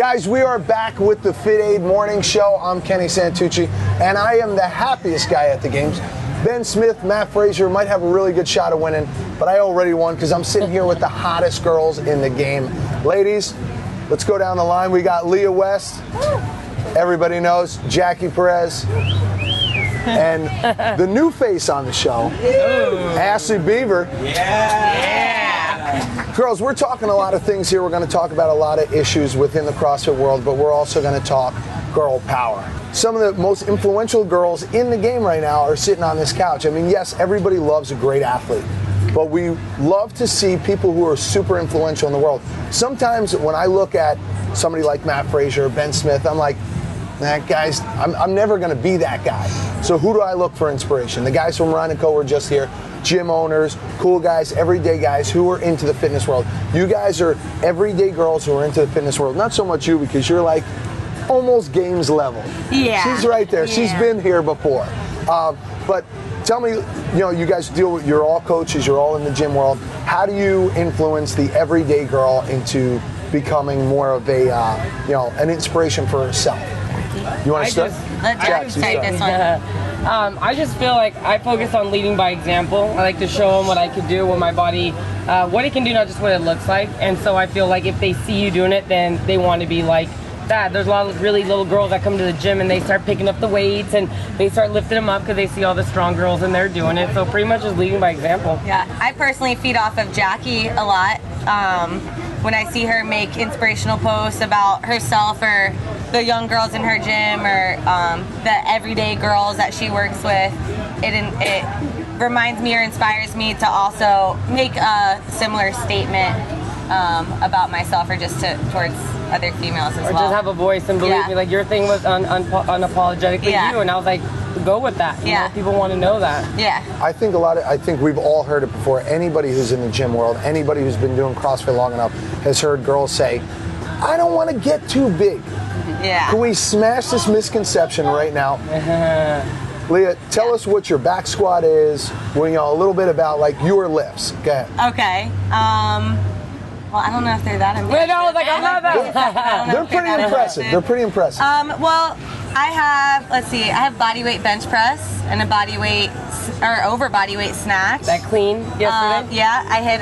Guys, we are back with the FitAID Morning Show. I'm Kenny Santucci, and I am the happiest guy at the games. Ben Smith, Matt Frazier might have a really good shot of winning, but I already won because I'm sitting here with the hottest girls in the game. Ladies, let's go down the line. We got Leah West. Everybody knows Jackie Perez. And the new face on the show, Ashley Beaver. Girls, we're talking a lot of things here. We're going to talk about a lot of issues within the CrossFit world, but we're also going to talk girl power. Some of the most influential girls in the game right now are sitting on this couch. I mean, yes, everybody loves a great athlete, but we love to see people who are super influential in the world. Sometimes when I look at somebody like Matt Frazier, Ben Smith, I'm like, that guys, I'm never going to be that guy. So who do I look for inspiration? The guys from Ryan & Co. were just here, gym owners, cool guys, everyday guys who are into the fitness world. You guys are everyday girls who are into the fitness world. Not so much you, because you're like almost games level. Yeah. She's right there. Yeah. She's been here before. But tell me, you guys deal with, you're all coaches, you're all in the gym world. How do you influence the everyday girl into becoming more of a, an inspiration for herself? You want to start? Let's take this one. I just feel like I focus on leading by example. I like to show them what I can do with my body, what it can do, not just what it looks like. And so I feel like if they see you doing it, then they want to be like that. There's a lot of really little girls that come to the gym and they start picking up the weights and they start lifting them up because they see all the strong girls and they're doing it. So pretty much just leading by example. Yeah, I personally feed off of Jackie a lot. When I see her make inspirational posts about herself or the young girls in her gym or the everyday girls that she works with, it reminds me or inspires me to also make a similar statement about myself or just towards other females as well. Or just have a voice and believe me, like your thing was unapologetically you, and I was like, go with that. You know, people want to know that. Yeah. I think we've all heard it before. Anybody who's in the gym world, anybody who's been doing CrossFit long enough has heard girls say, I don't want to get too big. Yeah. Can we smash this misconception right now? Leah, tell us what your back squat is, a little bit about like your lifts. Go ahead. Okay. Well, I don't know if they're that impressive. I love that. They're pretty impressive. They're pretty impressive. Well, I have body weight bench press and a body weight or over body weight snatch. That clean yesterday?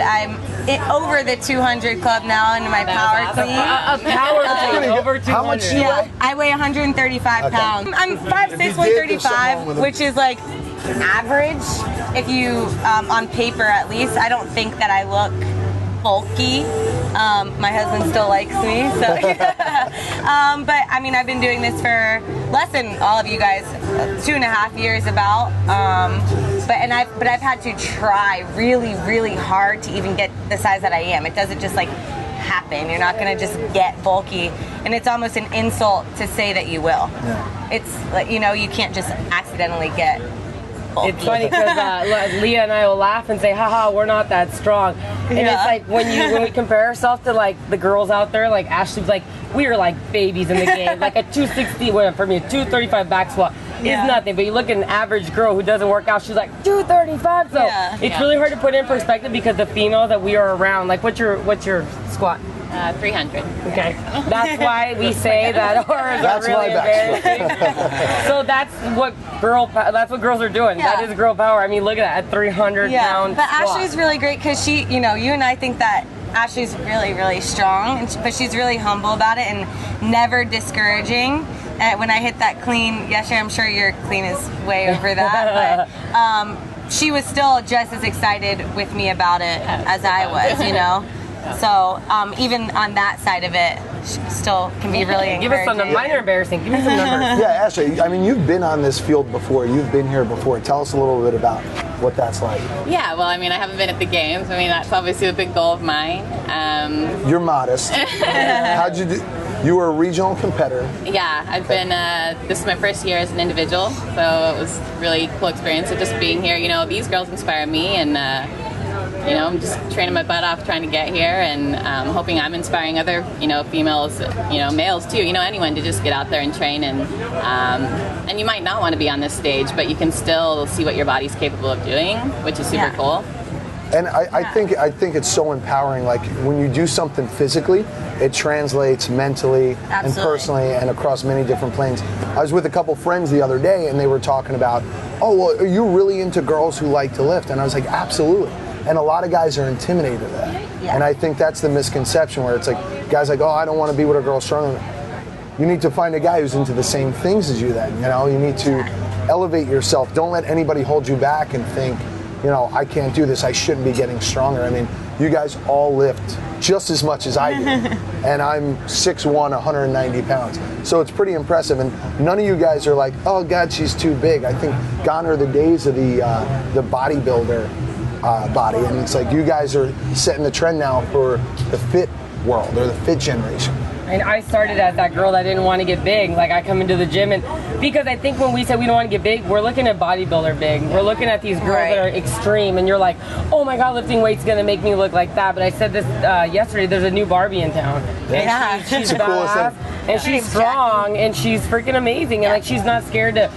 I'm over the 200 club now in my power clean. A power clean over 200. How much do you weigh? I weigh 135 pounds. I'm 5'6", 135, which is like average if you, on paper at least. I don't think that I look bulky. My husband still likes me, so but I mean, I've been doing this for less than all of you guys, 2.5 years about. But I've had to try really, really hard to even get the size that I am. It doesn't just like happen. You're not gonna just get bulky, and it's almost an insult to say that you will. Yeah. It's like, you can't just accidentally get bulky. It's funny because Leah and I will laugh and say, haha, we're not that strong. And it's like when we compare ourselves to like the girls out there, like Ashley's like, we are like babies in the game. Like a 260, for me, a 235 back squat is nothing. But you look at an average girl who doesn't work out, she's like 235. So it's really hard to put in perspective because the female that we are around, like what's your squat? 300. Okay. That's why we say that ours are really embarrassing. So that's what girls are doing. Yeah. That is girl power. I mean, look at that, at 300 pounds. But squat. Ashley's really great because she, you and I think that Ashley's really, really strong, but she's really humble about it and never discouraging. When I hit that clean yesterday, I'm sure your clean is way over that, but she was still just as excited with me about it as I was, So even on that side of it, still can be really encouraging. Give us some numbers. Mine are embarrassing. Give me some numbers. Yeah, Ashley, I mean, you've been on this field before. You've been here before. Tell us a little bit about what that's like. Yeah, well, I mean, I haven't been at the games. I mean, that's obviously a big goal of mine. You're modest. How'd you do? You were a regional competitor. Yeah, I've been, this is my first year as an individual, so it was really cool experience of just being here. These girls inspire me, and I'm just training my butt off trying to get here, and hoping I'm inspiring other, females, males too, anyone to just get out there and train, and you might not want to be on this stage, but you can still see what your body's capable of doing, which is super cool. And I think it's so empowering. Like when you do something physically, it translates mentally and personally and across many different planes. I was with a couple friends the other day and they were talking about, oh, well, are you really into girls who like to lift? And I was like, absolutely. And a lot of guys are intimidated of that. Yeah. And I think that's the misconception where it's like, guys like, oh, I don't want to be with a girl stronger. You need to find a guy who's into the same things as you then, you know? You need to elevate yourself. Don't let anybody hold you back and think, you know, I can't do this, I shouldn't be getting stronger. I mean, you guys all lift just as much as I do. And I'm 6'1", 190 pounds. So it's pretty impressive. And none of you guys are like, oh God, she's too big. I think gone are the days of the bodybuilder body. And it's like you guys are setting the trend now for the fit world or the fit generation. And I started as that girl that didn't want to get big. Like I come into the gym and because I think when we say we don't want to get big, we're looking at bodybuilder big. We're looking at these girls that are extreme and you're like, oh my God, lifting weight's gonna make me look like that. But I said this yesterday, there's a new Barbie in town. And she's badass and she's strong and she's freaking amazing. And like she's not scared to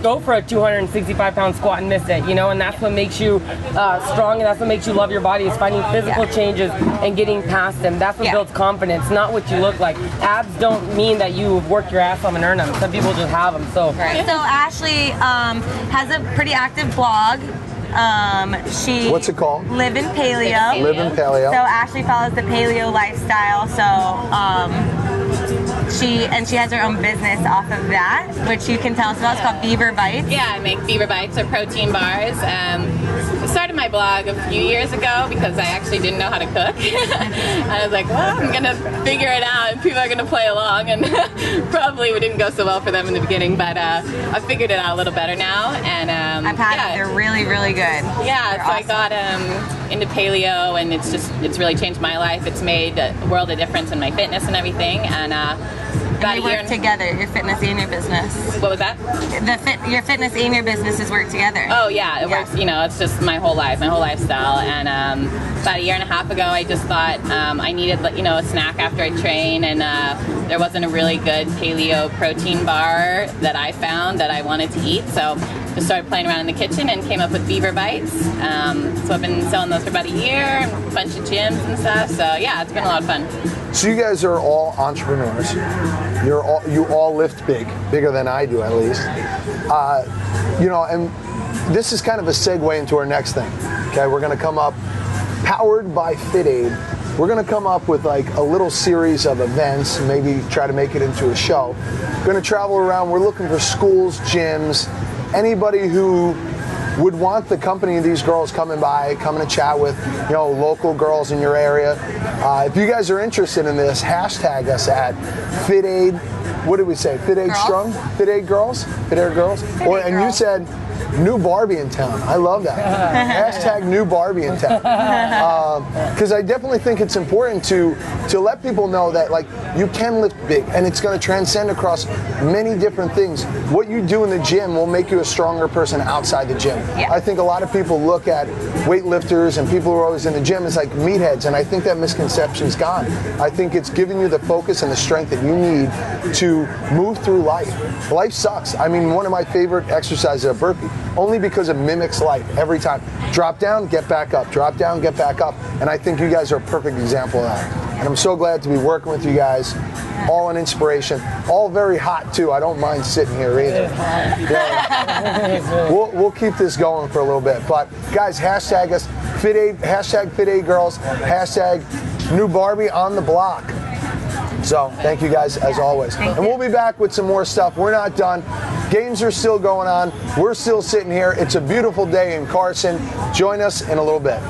go for a 265-pound squat and miss it, you know, and that's what makes you strong, and that's what makes you love your body is finding physical changes and getting past them. That's what builds confidence, not what you look like. Abs don't mean that you've worked your ass off and earned them. Some people just have them. So Ashley has a pretty active blog. What's it called? Live in Paleo. Live in Paleo. So Ashley follows the paleo lifestyle. So she has her own business off of that, which you can tell us about. It's called Beaver Bites. Yeah, I make Beaver Bites or protein bars. I started my blog a few years ago because I actually didn't know how to cook. I was like, well, I'm gonna figure it out, and people are gonna play along, and probably it didn't go so well for them in the beginning, but I figured it out a little better now. And I've had them. They're really, really good. Yeah, they're so awesome. I got into paleo, and it's really changed my life. It's made a world of difference in my fitness and everything. And about they a year work together, your fitness and your business. What was that? Your fitness and your businesses work together. Oh yeah, it works. You know, it's just my whole life, my whole lifestyle. And about a year and a half ago, I just thought I needed, you know, a snack after I train, and there wasn't a really good paleo protein bar that I found that I wanted to eat. So just started playing around in the kitchen and came up with Beaver Bites. So I've been selling those for about a year, a bunch of gyms and stuff. So yeah, it's been a lot of fun. So you guys are all entrepreneurs. You all lift big, bigger than I do at least. You know, and this is kind of a segue into our next thing. Okay, we're going to come up, powered by FitAID. We're going to come up with like a little series of events, maybe try to make it into a show. Going to travel around. We're looking for schools, gyms, anybody who would want the company of these girls coming to chat with, you know, local girls in your area. If you guys are interested in this, hashtag us at FitAID. What did we say? FitAID Strong? FitAID Girls? FitAID Girls? And you said new Barbie in town. I love that. Hashtag new Barbie in town. Because I definitely think it's important to let people know that like you can lift big and it's going to transcend across many different things. What you do in the gym will make you a stronger person outside the gym. I think a lot of people look at weightlifters and people who are always in the gym as like meatheads, and I think that misconception's gone. I think it's giving you the focus and the strength that you need to move through life. Life sucks. I mean, one of my favorite exercises is a burpee, only because it mimics life every time. Drop down, get back up. Drop down, get back up. And I think you guys are a perfect example of that. And I'm so glad to be working with you guys. All an inspiration. All very hot too. I don't mind sitting here either. Yeah. We'll keep this going for a little bit. But guys, hashtag us FitAID, hashtag FitAID Girls, hashtag new Barbie on the block. So thank you guys as always. And we'll be back with some more stuff. We're not done. Games are still going on. We're still sitting here. It's a beautiful day in Carson. Join us in a little bit.